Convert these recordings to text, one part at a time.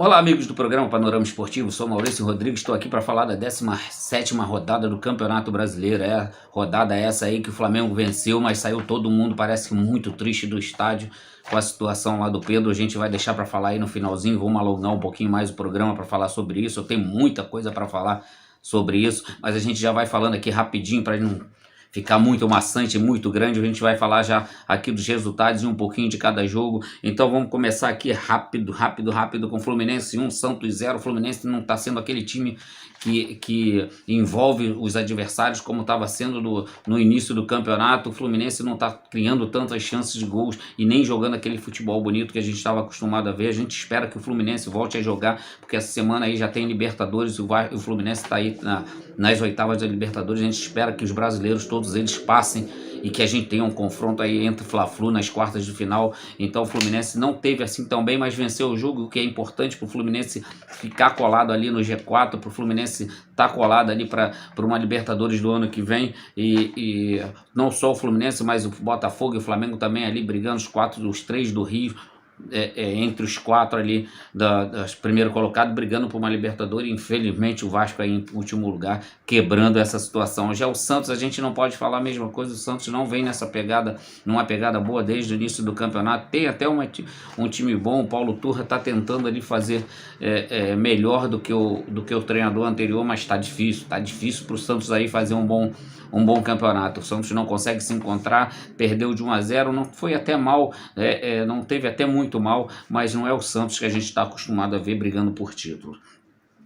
Olá, amigos do programa Panorama Esportivo, sou Maurício Rodrigues, estou aqui para falar da 17ª rodada do Campeonato Brasileiro. Rodada essa aí que o Flamengo venceu, mas saiu todo mundo, parece que muito triste do estádio com a situação lá do Pedro. A gente vai deixar para falar aí no finalzinho, vamos alongar um pouquinho mais o programa para falar sobre isso. Eu tenho muita coisa para falar sobre isso, mas a gente já vai falando aqui rapidinho para não ficar muito maçante, muito grande. A gente vai falar já aqui dos resultados e um pouquinho de cada jogo. Então vamos começar aqui rápido com o Fluminense 1, Santos 0. O Fluminense não está sendo aquele time que envolve os adversários como estava sendo no início do campeonato. O Fluminense não está criando tantas chances de gols e nem jogando aquele futebol bonito que a gente estava acostumado a ver. A gente espera que o Fluminense volte a jogar, porque essa semana aí já tem Libertadores, o Fluminense está aí nas oitavas da Libertadores. A gente espera que os brasileiros, todos eles, passem e que a gente tenha um confronto aí entre Fla-Flu nas quartas de final. Então o Fluminense não teve assim tão bem, mas venceu o jogo, o que é importante para o Fluminense ficar colado ali no G4, para o Fluminense estar colado ali para uma Libertadores do ano que vem. E não só o Fluminense, mas o Botafogo e o Flamengo também ali brigando, os três do Rio. Entre os quatro ali das primeiro colocado, brigando por uma Libertadores. Infelizmente o Vasco aí em último lugar, quebrando essa situação. Já o Santos, a gente não pode falar a mesma coisa. O Santos não vem numa pegada boa desde o início do campeonato. Tem até um time bom. O Paulo Turra está tentando ali fazer melhor do que o treinador anterior, mas está difícil para o Santos aí fazer um bom campeonato. O Santos não consegue se encontrar, perdeu de 1-0, não foi até mal, não teve até muito mal, mas não é o Santos que a gente está acostumado a ver brigando por título.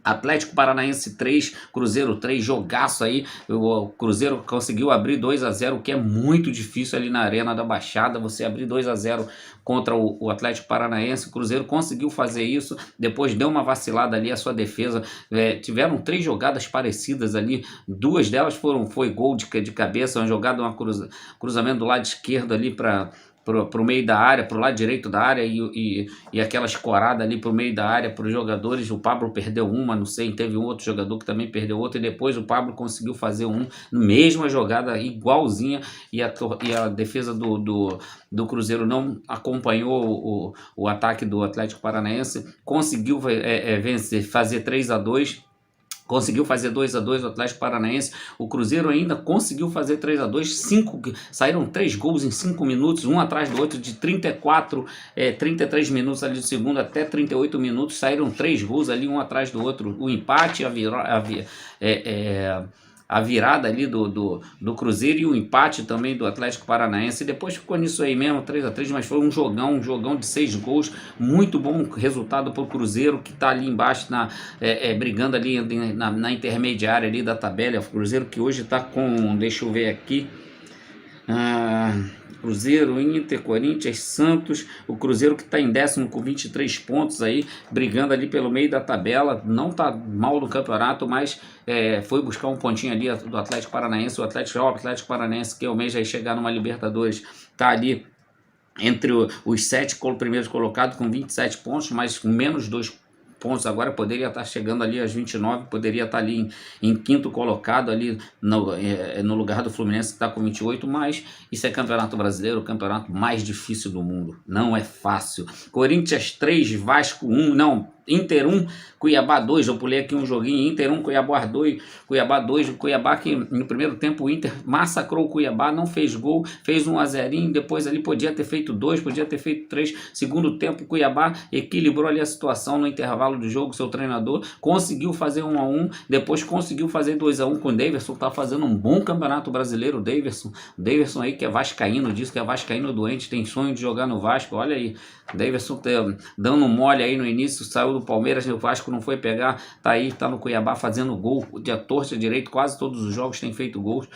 Atlético Paranaense 3, Cruzeiro 3, jogaço aí. O Cruzeiro conseguiu abrir 2-0, o que é muito difícil ali na Arena da Baixada, você abrir 2-0 contra o Atlético Paranaense. O Cruzeiro conseguiu fazer isso, depois deu uma vacilada ali a sua defesa. Tiveram 3 jogadas parecidas ali, 2 delas foi gol de cabeça, uma jogada, cruzamento do lado esquerdo ali para o meio da área, para o lado direito da área, e aquela escorada ali para o meio da área para os jogadores. O Pablo perdeu uma, não sei, teve um outro jogador que também perdeu outra, e depois o Pablo conseguiu fazer mesma jogada igualzinha, e a defesa do Cruzeiro não acompanhou o ataque do Atlético Paranaense, conseguiu vencer, fazer 3-2. Conseguiu fazer 2-2 o Atlético Paranaense. O Cruzeiro ainda conseguiu fazer 3-2. Saíram 3 gols em 5 minutos, um atrás do outro, de 33 minutos ali do segundo até 38 minutos. Saíram 3 gols ali, um atrás do outro. O empate, a virada ali do Cruzeiro e o empate também do Atlético Paranaense. E depois ficou nisso aí mesmo, 3-3, mas foi um jogão de 6 gols. Muito bom resultado para o Cruzeiro, que está ali embaixo, brigando ali na intermediária ali da tabela. O Cruzeiro que hoje está com, deixa eu ver aqui, Cruzeiro, Inter, Corinthians, Santos. O Cruzeiro que está em 10º com 23 pontos aí, brigando ali pelo meio da tabela. Não está mal no campeonato, mas foi buscar um pontinho ali do Atlético Paranaense. O Atlético Paranaense, que almeja aí chegar numa Libertadores, está ali entre os 7 primeiros colocados com 27 pontos, mas com menos 2 pontos agora, poderia estar chegando ali às 29, poderia estar ali em 5º colocado ali no lugar do Fluminense, que está com 28, mas isso é Campeonato Brasileiro, o campeonato mais difícil do mundo, não é fácil. Corinthians 3, Vasco 1, não, Inter 1, Cuiabá 2, eu pulei aqui um joguinho, Inter 1, Cuiabá 2, o Cuiabá que no primeiro tempo o Inter massacrou o Cuiabá, não fez gol, fez 1-0, depois ali podia ter feito 2, podia ter feito 3, segundo tempo o Cuiabá equilibrou ali a situação no intervalo do jogo, seu treinador conseguiu fazer 1-1, depois conseguiu fazer 2-1 com o Daverson, tá fazendo um bom campeonato brasileiro, o Daverson aí que é vascaíno, diz que é vascaíno doente, tem sonho de jogar no Vasco, olha aí, Daverson dando mole aí no início, saiu do Palmeiras, o Vasco não foi pegar, tá aí, tá no Cuiabá fazendo gol, de torta direito, quase todos os jogos tem feito gols,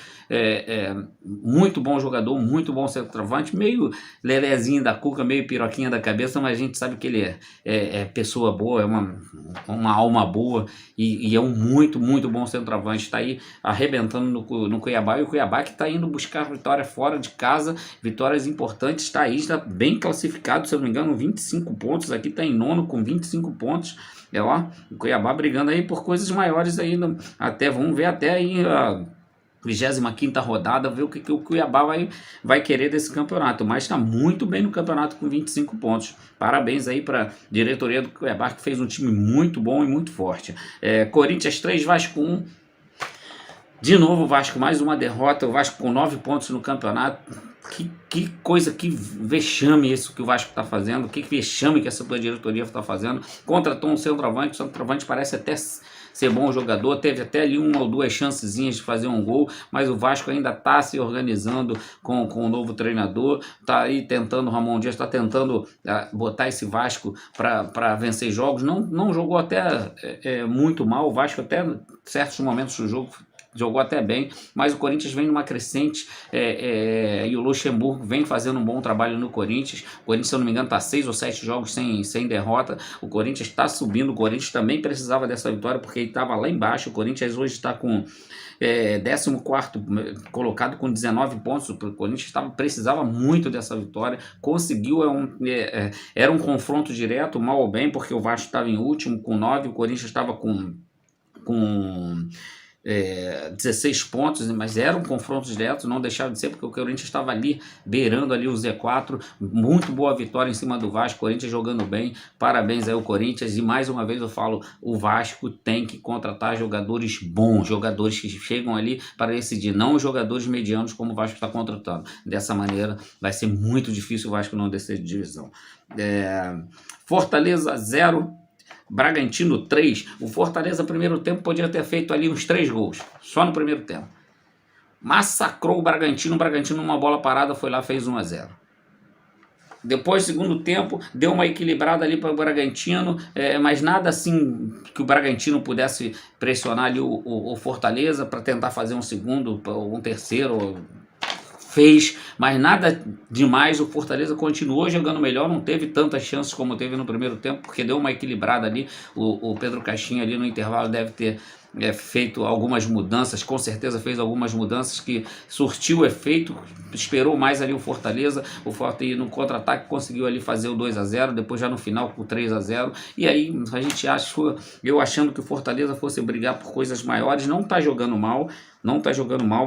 muito bom jogador, muito bom centroavante, meio lelezinho da cuca, meio piroquinha da cabeça, mas a gente sabe que ele é pessoa boa, é uma alma boa, e é um muito bom centroavante, tá aí arrebentando no Cuiabá, e o Cuiabá que tá indo buscar vitória fora de casa, vitórias importantes, tá aí, está bem classificado, se eu não me engano, 25 pontos, aqui tá em 9º com 25 pontos, o Cuiabá brigando aí por coisas maiores aí, até, vamos ver até aí 25ª rodada, ver o que o Cuiabá vai querer desse campeonato, mas está muito bem no campeonato com 25 pontos. Parabéns aí para a diretoria do Cuiabá, que fez um time muito bom e muito forte. Corinthians 3, Vasco 1. De novo o Vasco, mais uma derrota, o Vasco com 9 pontos no campeonato. Que coisa, que vexame isso que o Vasco está fazendo, que vexame que essa tua diretoria está fazendo. Contratou um centroavante, o centroavante parece até ser bom jogador, teve até ali uma ou duas chancezinhas de fazer um gol, mas o Vasco ainda está se organizando com o novo treinador, está aí tentando, o Ramon Dias está tentando botar esse Vasco para vencer jogos, não jogou até muito mal, o Vasco até em certos momentos do jogo jogou até bem, mas o Corinthians vem numa crescente e o Luxemburgo vem fazendo um bom trabalho no Corinthians. O Corinthians, se eu não me engano, está 6 ou 7 jogos sem derrota. O Corinthians está subindo, o Corinthians também precisava dessa vitória porque ele estava lá embaixo. O Corinthians hoje está com 14º colocado com 19 pontos. O Corinthians precisava muito dessa vitória, conseguiu. Era um confronto direto, mal ou bem, porque o Vasco estava em último com 9, o Corinthians estava com 16 pontos, mas era um confronto direto, não deixava de ser, porque o Corinthians estava ali, beirando ali o Z4, muito boa vitória em cima do Vasco, Corinthians jogando bem, parabéns aí ao Corinthians, e mais uma vez eu falo, o Vasco tem que contratar jogadores bons, jogadores que chegam ali para decidir, não jogadores medianos como o Vasco está contratando. Dessa maneira vai ser muito difícil o Vasco não descer de divisão. Fortaleza 0, Bragantino 3. O Fortaleza, primeiro tempo, podia ter feito ali uns 3 gols, só no primeiro tempo. Massacrou o Bragantino numa bola parada, foi lá, fez 1-0. Depois, segundo tempo, deu uma equilibrada ali para o Bragantino, mas nada assim que o Bragantino pudesse pressionar ali o Fortaleza para tentar fazer um segundo, um terceiro. Fez, mas nada demais. O Fortaleza continuou jogando melhor, não teve tantas chances como teve no primeiro tempo, porque deu uma equilibrada ali. O Pedro Caixinha ali no intervalo deve ter feito algumas mudanças, com certeza fez algumas mudanças que surtiu efeito, esperou mais ali o Fortaleza no contra-ataque conseguiu ali fazer o 2-0, depois já no final com o 3-0, e aí a gente eu achando que o Fortaleza fosse brigar por coisas maiores, não está jogando mal,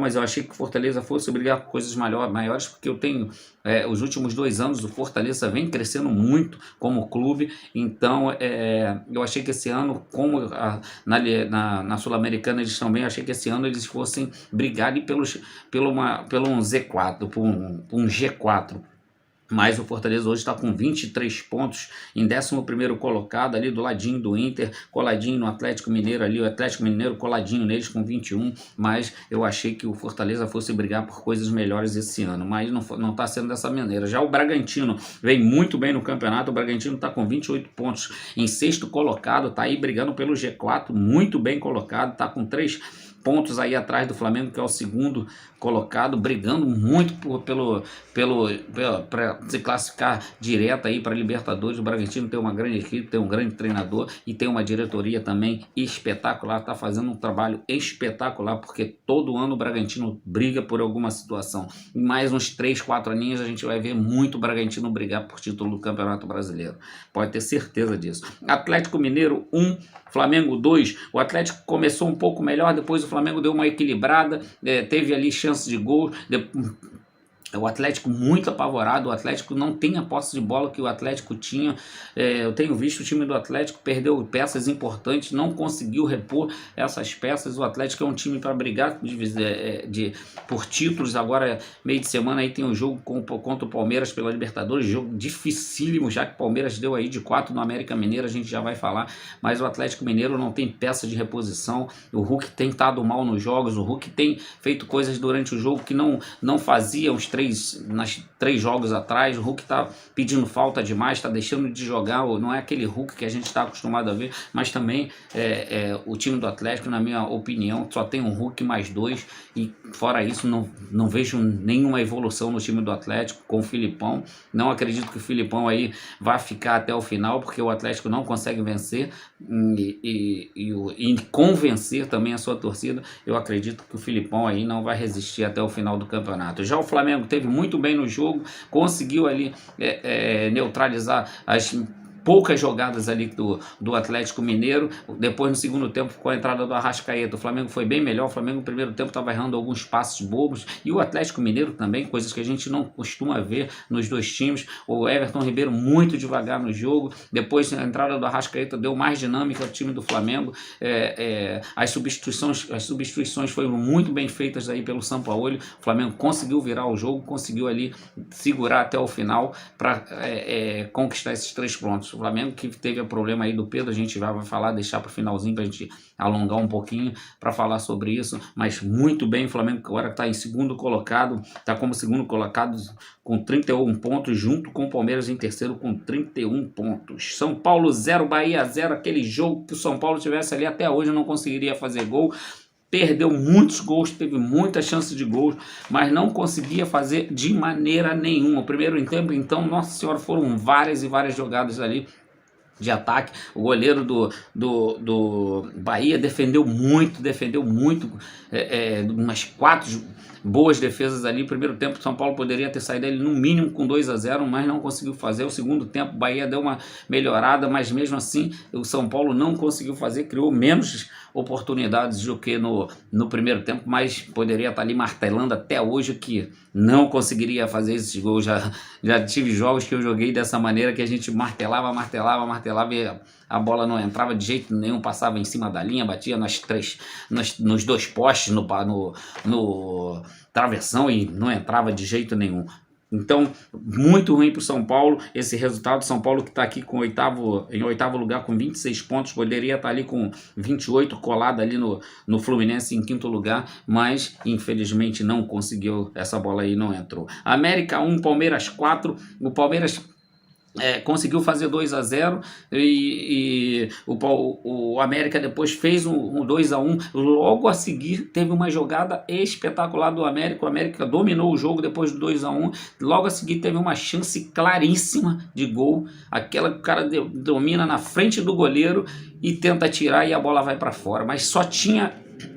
mas eu achei que o Fortaleza fosse brigar por coisas maiores, porque eu tenho, os últimos 2 anos o Fortaleza vem crescendo muito como clube, então eu achei que esse ano, como na Sul-Americana eles também, achei que esse ano eles fossem brigar ali pelo um Z4, por um G4. Mas o Fortaleza hoje está com 23 pontos, em 11º colocado, ali do ladinho do Inter, coladinho no Atlético Mineiro ali, o Atlético Mineiro coladinho neles com 21, mas eu achei que o Fortaleza fosse brigar por coisas melhores esse ano, mas não está sendo dessa maneira. Já o Bragantino vem muito bem no campeonato, o Bragantino está com 28 pontos, em 6º colocado, está aí brigando pelo G4, muito bem colocado, está com 3 pontos aí atrás do Flamengo, que é o 2º colocado, brigando muito para se classificar direto aí para Libertadores. O Bragantino tem uma grande equipe, tem um grande treinador e tem uma diretoria também espetacular, está fazendo um trabalho espetacular, porque todo ano o Bragantino briga por alguma situação. Em mais uns 3, 4 aninhos a gente vai ver muito o Bragantino brigar por título do Campeonato Brasileiro, pode ter certeza disso. Atlético Mineiro 1, Flamengo 2, o Atlético começou um pouco melhor, depois o Flamengo deu uma equilibrada, teve ali chances de gol, o Atlético muito apavorado, o Atlético não tem a posse de bola que o Atlético tinha, eu tenho visto o time do Atlético perdeu peças importantes, não conseguiu repor essas peças. O Atlético é um time para brigar por títulos. Agora meio de semana aí tem um jogo contra o Palmeiras pela Libertadores, jogo dificílimo, já que o Palmeiras deu aí de 4 no América Mineiro, a gente já vai falar, mas o Atlético Mineiro não tem peça de reposição, o Hulk tem estado mal nos jogos, o Hulk tem feito coisas durante o jogo que não fazia uns 3 jogos atrás. O Hulk está pedindo falta demais, está deixando de jogar, não é aquele Hulk que a gente está acostumado a ver, mas também o time do Atlético, na minha opinião, só tem um Hulk mais 2, e fora isso não vejo nenhuma evolução no time do Atlético com o Filipão. Não acredito que o Filipão aí vá ficar até o final, porque o Atlético não consegue vencer e convencer também a sua torcida. Eu acredito que o Filipão aí não vai resistir até o final do campeonato. Já o Flamengo teve muito bem no jogo, conseguiu ali neutralizar poucas jogadas ali do Atlético Mineiro. Depois, no segundo tempo, com a entrada do Arrascaeta, o Flamengo foi bem melhor. O Flamengo no primeiro tempo estava errando alguns passos bobos, e o Atlético Mineiro também, coisas que a gente não costuma ver nos dois times. O Everton Ribeiro muito devagar no jogo. Depois, a entrada do Arrascaeta deu mais dinâmica ao time do Flamengo. As substituições foram muito bem feitas aí pelo Sampaoli. O Flamengo conseguiu virar o jogo, conseguiu ali segurar até o final para conquistar esses 3 pontos. O Flamengo que teve o problema aí do Pedro, a gente vai falar, deixar para o finalzinho para a gente alongar um pouquinho para falar sobre isso, mas muito bem. O Flamengo agora está em segundo colocado, está como segundo colocado com 31 pontos, junto com o Palmeiras em terceiro com 31 pontos. São Paulo 0, Bahia 0, aquele jogo que o São Paulo tivesse ali até hoje não conseguiria fazer gol. Perdeu muitos gols, teve muita chance de gols, mas não conseguia fazer de maneira nenhuma. O primeiro tempo, então, nossa senhora, foram várias e várias jogadas ali de ataque. O goleiro do Bahia defendeu muito, umas 4 boas defesas ali. Primeiro tempo, o São Paulo poderia ter saído ali no mínimo com 2-0, mas não conseguiu fazer. O segundo tempo, o Bahia deu uma melhorada, mas mesmo assim o São Paulo não conseguiu fazer, criou menos oportunidades do que no primeiro tempo, mas poderia estar ali martelando até hoje que não conseguiria fazer esses gols. Já tive jogos que eu joguei dessa maneira, que a gente martelava e a bola não entrava de jeito nenhum, passava em cima da linha, batia nos 2 postes, no travessão, e não entrava de jeito nenhum. Então, muito ruim para o São Paulo esse resultado. São Paulo que está aqui em oitavo lugar com 26 pontos, poderia estar ali com 28, colado ali no Fluminense em quinto lugar, mas infelizmente não conseguiu, essa bola aí não entrou. América 1, Palmeiras 4, o Palmeiras conseguiu fazer 2-0 e o América depois fez um 2-1. Logo a seguir teve uma jogada espetacular do América. O América dominou o jogo depois do 2-1. Logo a seguir teve uma chance claríssima de gol, aquela que o cara domina na frente do goleiro e tenta tirar e a bola vai para fora, mas só tinha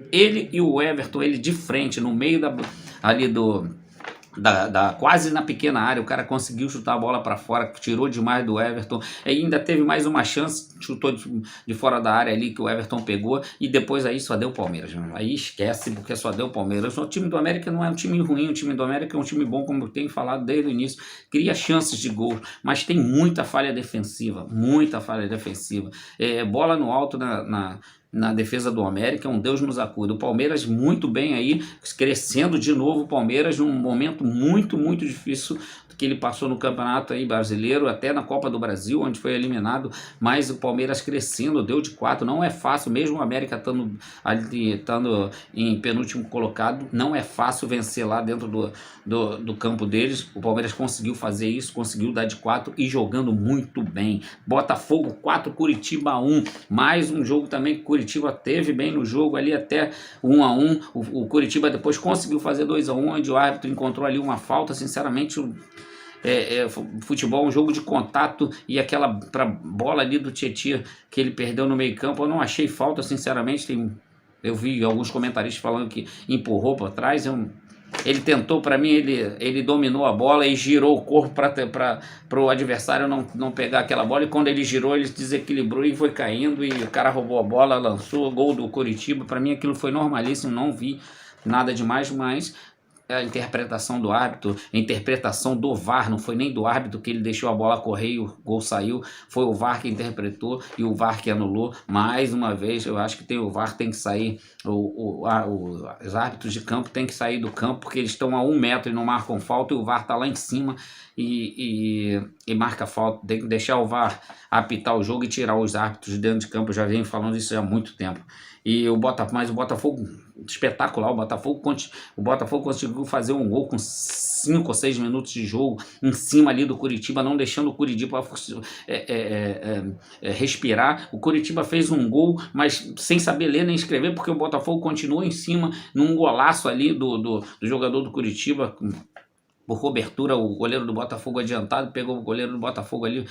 ele e o Everton, ele de frente, no meio ali quase na pequena área. O cara conseguiu chutar a bola para fora, tirou demais do Everton, e ainda teve mais uma chance, chutou de fora da área ali que o Everton pegou, e depois aí só deu Palmeiras, aí esquece, porque só deu Palmeiras. O time do América não é um time ruim, o time do América é um time bom, como eu tenho falado desde o início, cria chances de gol, mas tem muita falha defensiva, bola no alto na defesa do América, um Deus nos acuda. O Palmeiras muito bem aí, crescendo de novo. O Palmeiras num momento muito, muito difícil que ele passou no campeonato aí brasileiro, até na Copa do Brasil, onde foi eliminado, mas o Palmeiras crescendo, deu de 4, não é fácil, mesmo o América estando em penúltimo colocado, não é fácil vencer lá dentro do campo deles. O Palmeiras conseguiu fazer isso, conseguiu dar de 4 e jogando muito bem. Botafogo 4, Curitiba 1, mais um jogo também que Curitiba teve bem no jogo ali até 1-1, o Curitiba depois conseguiu fazer 2-1, onde o árbitro encontrou ali uma falta. Sinceramente, futebol é um jogo de contato, e aquela bola ali do Tietchan que ele perdeu no meio campo, eu não achei falta, sinceramente. Eu vi alguns comentaristas falando que empurrou para trás. Ele tentou, para mim, ele dominou a bola e girou o corpo para o adversário não pegar aquela bola, e quando ele girou, ele desequilibrou e foi caindo, e o cara roubou a bola, lançou o gol do Curitiba. Para mim aquilo foi normalíssimo, não vi nada demais, mas a interpretação do árbitro, a interpretação do VAR, não foi nem do árbitro que ele deixou a bola correr e o gol saiu, foi o VAR que interpretou e o VAR que anulou. Mais uma vez, eu acho que o VAR tem que sair, os árbitros de campo têm que sair do campo, porque eles estão a 1 metro e não marcam falta, e o VAR está lá em cima e marca falta. Tem que deixar o VAR apitar o jogo e tirar os árbitros de dentro de campo. Eu já venho falando isso há muito tempo. Mas o Botafogo, espetacular. O Botafogo conseguiu fazer um gol com 5 ou 6 minutos de jogo em cima ali do Curitiba, não deixando o Curitiba respirar. O Curitiba fez um gol, mas sem saber ler nem escrever, porque o Botafogo continua em cima, num golaço ali do jogador do Curitiba, por cobertura, o goleiro do Botafogo adiantado, pegou o goleiro do Botafogo ali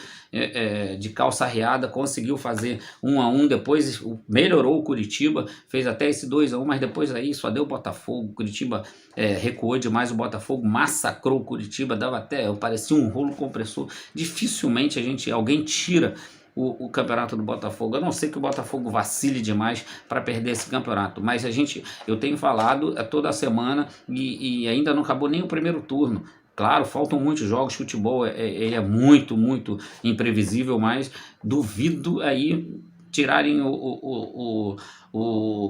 de calça arriada, conseguiu fazer 1-1, depois melhorou o Curitiba, fez até esse 2-1, mas depois aí só deu o Botafogo, o Curitiba recuou demais, o Botafogo massacrou o Curitiba, dava até, parecia um rolo compressor, dificilmente alguém tira o campeonato do Botafogo, a não ser que o Botafogo vacile demais para perder esse campeonato, mas eu tenho falado toda semana e ainda não acabou nem o primeiro turno. Claro, faltam muitos jogos, futebol ele é muito, muito imprevisível, mas duvido aí tirarem o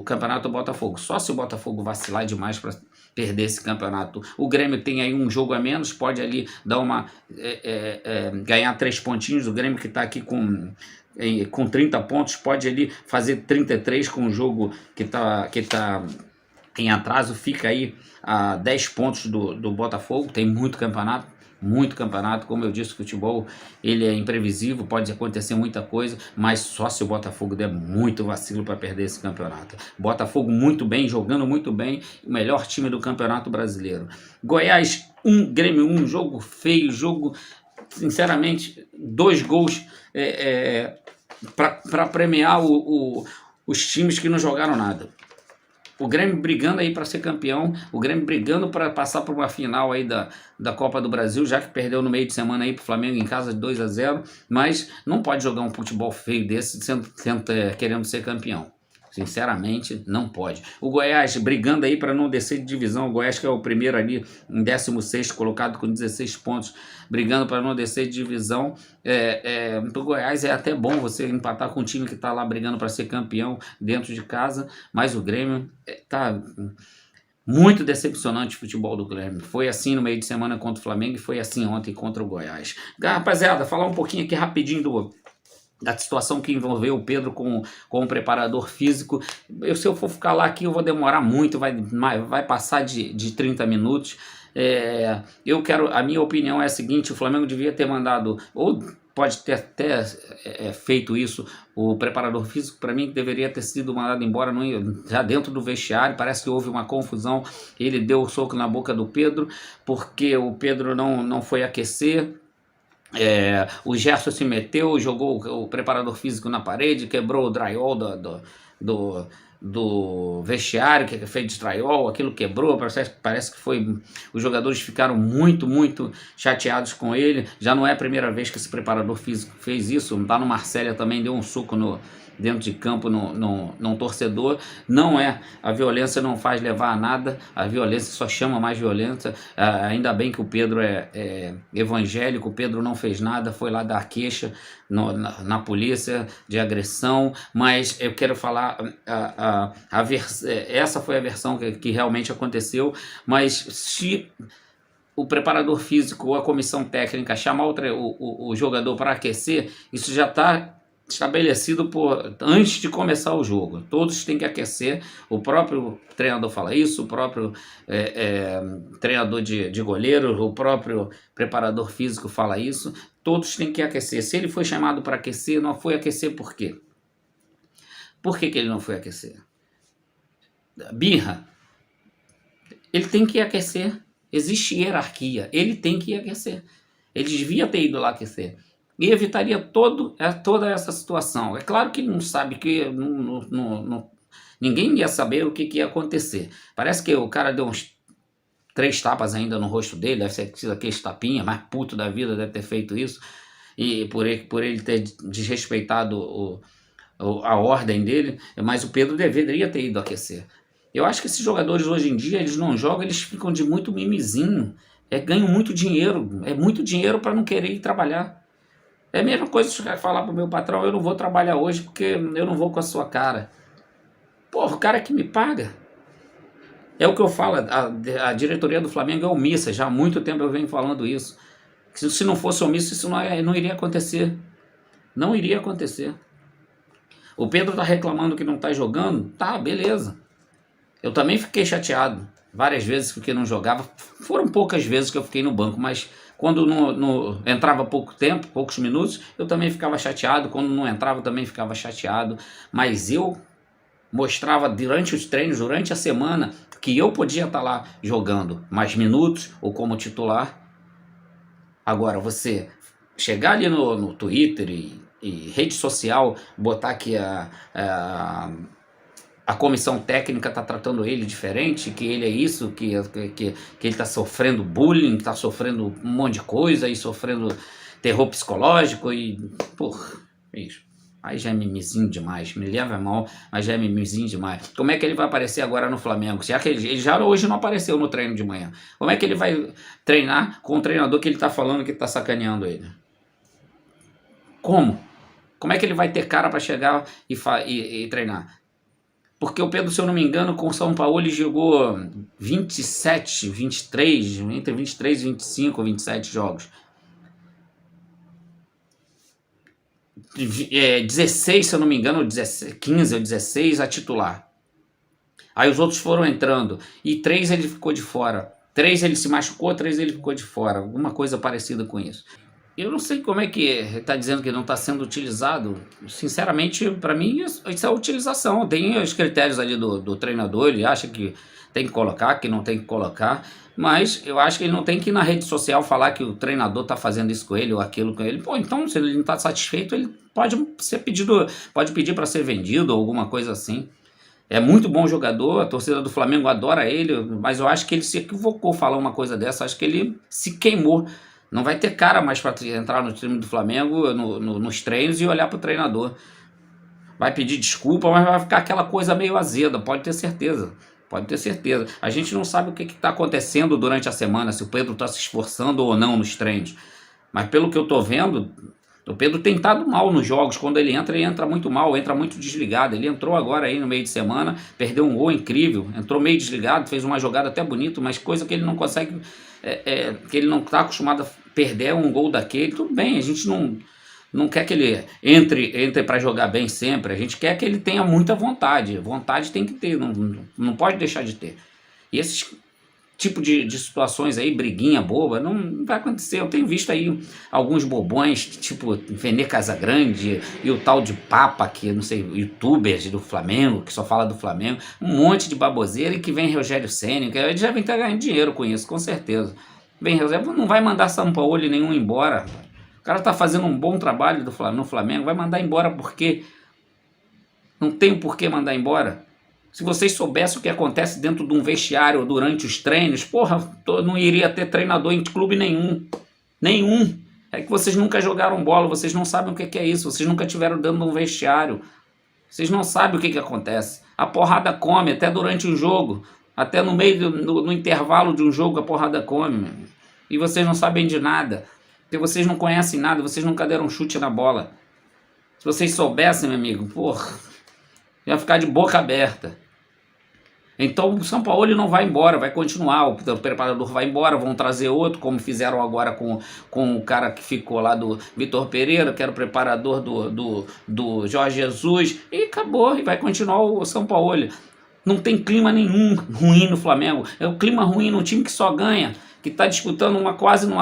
campeonato do Botafogo. Só se o Botafogo vacilar demais para perder esse campeonato. O Grêmio tem aí um jogo a menos, pode ali dar ganhar 3 pontinhos. O Grêmio que está aqui com 30 pontos pode ali fazer 33 com o jogo que tá em atraso, fica aí a 10 pontos do Botafogo. Tem muito campeonato, como eu disse, o futebol ele é imprevisível, pode acontecer muita coisa, mas só se o Botafogo der muito vacilo para perder esse campeonato. Botafogo muito bem, jogando muito bem, o melhor time do Campeonato Brasileiro. Goiás 1, Grêmio 1, jogo feio, sinceramente, 2 gols para premiar os times que não jogaram nada. O Grêmio brigando aí para ser campeão, o Grêmio brigando para passar por uma final aí da Copa do Brasil, já que perdeu no meio de semana aí pro Flamengo em casa de 2-0, mas não pode jogar um futebol feio desse querendo ser campeão. Sinceramente, não pode. O Goiás brigando aí para não descer de divisão. O Goiás que é o primeiro ali, em 16º colocado com 16 pontos, brigando para não descer de divisão. Pro Goiás é até bom você empatar com um time que está lá brigando para ser campeão dentro de casa, mas o Grêmio tá muito decepcionante o futebol do Grêmio. Foi assim no meio de semana contra o Flamengo e foi assim ontem contra o Goiás. Rapaziada, falar um pouquinho aqui rapidinho da situação que envolveu o Pedro com o preparador físico. Se eu for ficar lá aqui, eu vou demorar muito, vai passar de 30 minutos. A minha opinião é a seguinte: o Flamengo devia ter mandado, ou pode ter até feito isso, o preparador físico, para mim, deveria ter sido mandado embora já dentro do vestiário. Parece que houve uma confusão, ele deu o soco na boca do Pedro, porque o Pedro não foi aquecer. O Gerson se meteu, jogou o preparador físico na parede, quebrou o drywall do vestiário, que é feito de drywall, aquilo quebrou, parece que foi. Os jogadores ficaram muito, muito chateados com ele. Já não é a primeira vez que esse preparador físico fez isso. Lá no Marcélia também deu um soco dentro de campo num torcedor. A violência não faz levar a nada, a violência só chama mais violência. Ainda bem que o Pedro é evangélico, o Pedro não fez nada, foi lá dar queixa na polícia de agressão, mas eu quero falar, essa foi a versão que realmente aconteceu. Mas se o preparador físico ou a comissão técnica chamar o jogador para aquecer, isso já está estabelecido antes de começar o jogo. Todos têm que aquecer. O próprio treinador fala isso, o próprio treinador de goleiro, o próprio preparador físico fala isso. Todos têm que aquecer. Se ele foi chamado para aquecer, não foi aquecer por quê? Por que ele não foi aquecer? Birra. Ele tem que aquecer. Existe hierarquia. Ele tem que aquecer. Ele devia ter ido lá aquecer. E evitaria toda essa situação. É claro que não sabe que ninguém ia saber o que ia acontecer. Parece que o cara deu uns 3 tapas ainda no rosto dele, deve ser aquele tapinha, mais puto da vida deve ter feito isso, e por ele ter desrespeitado a ordem dele, mas o Pedro deveria ter ido aquecer. Eu acho que esses jogadores hoje em dia, eles não jogam, eles ficam de muito mimizinho, ganham muito dinheiro, é muito dinheiro para não querer ir trabalhar. É a mesma coisa que falar pro meu patrão: eu não vou trabalhar hoje porque eu não vou com a sua cara. Porra, o cara que me paga. É o que eu falo, a diretoria do Flamengo é omissa, já há muito tempo eu venho falando isso. Se não fosse omisso, isso não iria acontecer. Não iria acontecer. O Pedro tá reclamando que não tá jogando, tá, beleza. Eu também fiquei chateado várias vezes porque não jogava. Foram poucas vezes que eu fiquei no banco, mas quando entrava poucos minutos, eu também ficava chateado. Quando não entrava, eu também ficava chateado. Mas eu mostrava durante os treinos, durante a semana, que eu podia estar lá jogando mais minutos ou como titular. Agora, você chegar ali no Twitter e rede social, botar que a comissão técnica está tratando ele diferente, que ele é isso, que ele está sofrendo bullying, está sofrendo um monte de coisa e sofrendo terror psicológico e... Porra, isso. Aí já é mimizinho demais, me leva mal, mas já é mimizinho demais. Como é que ele vai aparecer agora no Flamengo? Já que ele já hoje não apareceu no treino de manhã. Como é que ele vai treinar com o treinador que ele está falando que está sacaneando ele? Como? Como é que ele vai ter cara para chegar e treinar? Porque o Pedro, se eu não me engano, com o São Paulo ele jogou 27, 23, entre 23 e 25 ou 27 jogos. 16, se eu não me engano, 15 ou 16 a titular. Aí os outros foram entrando. E 3 ele ficou de fora. 3 ele se machucou, 3 ele ficou de fora. Alguma coisa parecida com isso. Eu não sei como é que está dizendo que não está sendo utilizado. Sinceramente, para mim, isso é utilização. Tem os critérios ali do treinador, ele acha que tem que colocar, que não tem que colocar. Mas eu acho que ele não tem que ir na rede social falar que o treinador está fazendo isso com ele ou aquilo com ele. Pô, então se ele não está satisfeito, ele pode pedir para ser vendido ou alguma coisa assim. É muito bom jogador, a torcida do Flamengo adora ele, mas eu acho que ele se equivocou falar uma coisa dessa, acho que ele se queimou. Não vai ter cara mais para entrar no time do Flamengo, nos treinos e olhar para o treinador. Vai pedir desculpa, mas vai ficar aquela coisa meio azeda, pode ter certeza. Pode ter certeza. A gente não sabe o que está acontecendo durante a semana, se o Pedro está se esforçando ou não nos treinos. Mas pelo que eu estou vendo, o Pedro tem estado mal nos jogos. Quando ele entra muito mal, entra muito desligado. Ele entrou agora aí no meio de semana, perdeu um gol incrível, entrou meio desligado, fez uma jogada até bonita, mas coisa que ele não consegue, que ele não está acostumado a perder um gol daquele. Tudo bem, a gente não quer que ele entre para jogar bem sempre, a gente quer que ele tenha muita vontade. Vontade tem que ter, não pode deixar de ter. E esses tipo de situações aí, briguinha boba, não vai acontecer. Eu tenho visto aí alguns bobões, tipo Vene Casagrande e o tal de Papa, que não sei, youtubers do Flamengo, que só fala do Flamengo, um monte de baboseira, e que vem Rogério Ceni, que eles devem estar ganhando dinheiro com isso, com certeza. Vem Rogério, não vai mandar São Paulo nenhum embora. O cara tá fazendo um bom trabalho no Flamengo, vai mandar embora porque não tem por que mandar embora. Se vocês soubessem o que acontece dentro de um vestiário durante os treinos, porra, não iria ter treinador em clube nenhum. Nenhum. É que vocês nunca jogaram bola, vocês não sabem o que é isso, vocês nunca tiveram dentro de um vestiário. Vocês não sabem o que acontece. A porrada come, até durante um jogo, até no meio, no intervalo de um jogo, a porrada come. E vocês não sabem de nada. Porque vocês não conhecem nada, vocês nunca deram um chute na bola. Se vocês soubessem, meu amigo, porra, ia ficar de boca aberta. Então o São Paulo não vai embora, vai continuar, o preparador vai embora, vão trazer outro, como fizeram agora com o cara que ficou lá do Vitor Pereira, que era o preparador do Jorge Jesus, e acabou, e vai continuar o São Paulo. Não tem clima nenhum ruim no Flamengo, é o clima ruim no time que só ganha, que está disputando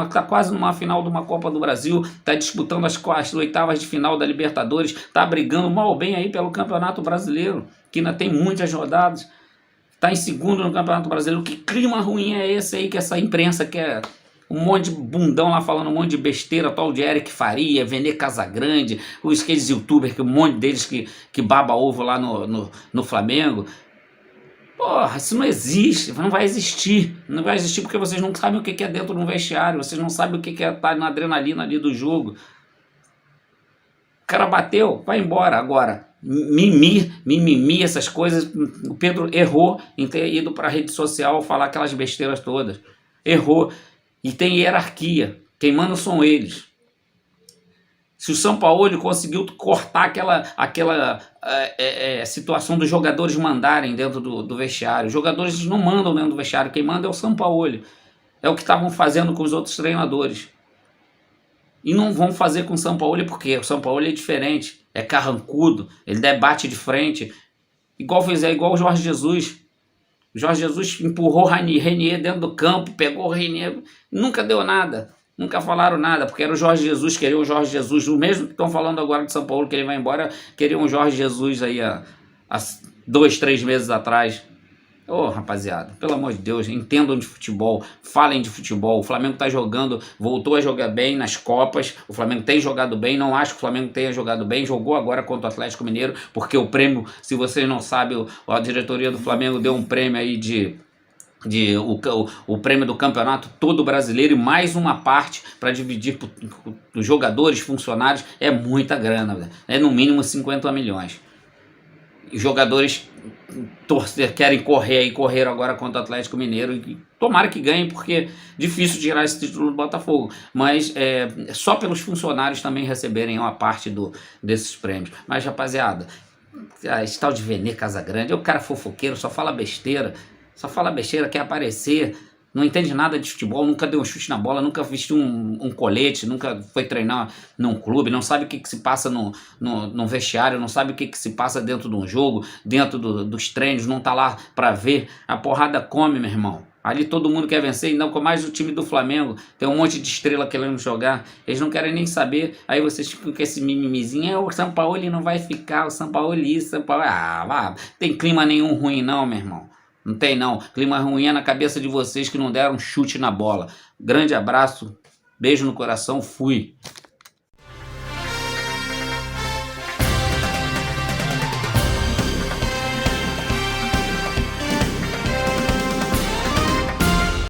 tá quase numa final de uma Copa do Brasil, está disputando as oitavas de final da Libertadores, está brigando mal ou bem aí pelo Campeonato Brasileiro, que ainda tem muitas rodadas. Está em segundo no Campeonato Brasileiro. Que clima ruim é esse aí que essa imprensa quer? Um monte de bundão lá falando um monte de besteira, tal de Eric Faria, Vene Casagrande, aqueles youtubers, um monte deles que baba ovo lá no Flamengo. Porra, isso não existe, não vai existir. Não vai existir porque vocês não sabem o que é dentro de um vestiário, vocês não sabem o que é estar na adrenalina ali do jogo. O cara bateu, vai embora. Agora, mimimi, essas coisas. O Pedro errou em ter ido para a rede social falar aquelas besteiras todas. Errou. E tem hierarquia. Quem manda são eles. Se o São Paulo conseguiu cortar aquela situação dos jogadores mandarem dentro do vestiário. Os jogadores não mandam dentro do vestiário. Quem manda é o São Paulo. É o que estavam fazendo com os outros treinadores. E não vão fazer com o São Paulo porque o São Paulo é diferente, é carrancudo, ele debate de frente, igual o Jorge Jesus. O Jorge Jesus empurrou o Renier dentro do campo, pegou o Renier, nunca deu nada, nunca falaram nada, porque era o Jorge Jesus, queriam o Jorge Jesus, o mesmo que estão falando agora de São Paulo, que ele vai embora, queriam o Jorge Jesus aí há 2, 3 meses atrás. Ô, rapaziada, pelo amor de Deus, entendam de futebol, falem de futebol. O Flamengo tá jogando, voltou a jogar bem nas Copas. O Flamengo tem jogado bem, não acho que o Flamengo tenha jogado bem. Jogou agora contra o Atlético Mineiro, porque o prêmio, se vocês não sabem, a diretoria do Flamengo deu um prêmio aí o prêmio do campeonato todo brasileiro e mais uma parte para dividir os jogadores, funcionários. É muita grana, é no mínimo 50 milhões. Os jogadores querem correr e correram agora contra o Atlético Mineiro e tomara que ganhem, porque é difícil tirar esse título do Botafogo, mas só pelos funcionários também receberem uma parte desses prêmios. Mas rapaziada, esse tal de Vene Casagrande é o cara fofoqueiro, só fala besteira, quer aparecer, não entende nada de futebol, nunca deu um chute na bola, nunca vestiu um colete, nunca foi treinar num clube, não sabe o que se passa no vestiário, não sabe o que se passa dentro de um jogo, dentro dos treinos, não tá lá pra ver. A porrada come, meu irmão. Ali todo mundo quer vencer, e não com mais o time do Flamengo, tem um monte de estrela querendo jogar, eles não querem nem saber, aí vocês ficam com esse mimimizinho, o Sampaoli não vai ficar, o Sampaoli isso, Sampaoli... tem clima nenhum ruim não, meu irmão. Não tem não, clima ruim é na cabeça de vocês que não deram chute na bola. Grande abraço, beijo no coração, fui.